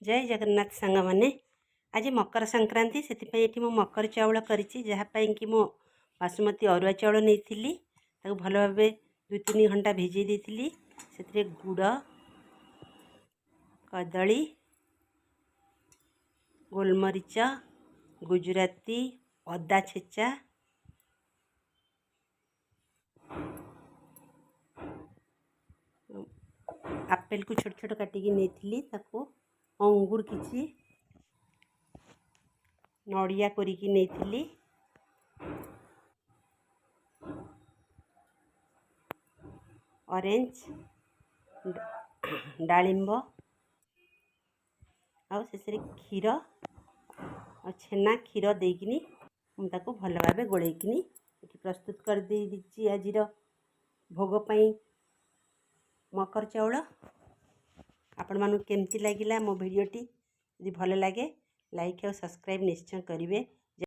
जय जगन्नाथ सांग मैंने आज मकर संक्रांति से मो मकर चाउल करी जहाँपाई कि मो बासुमती अरुआ चाउल नहीं भल भाव 2-3 घंटा भिजई देती से गुड़ कदली गोलमरीच गुजराती अदा छेचा आपेल को छोट छोट काटिकी नहीं अंगूर किसी नड़िया कोरिकी नहीं ऑरेंज डालिंब आउ से क्षीर और छेना क्षीर देकिनी मुझे भल भाव गोलैकिनी प्रस्तुत कर दी आज भोग पाई मकर चाउल। आपण मानू केमती लगिला मो भिडियोटी यदि भल लगे लाइक और सब्सक्राइब निश्चय करेंगे।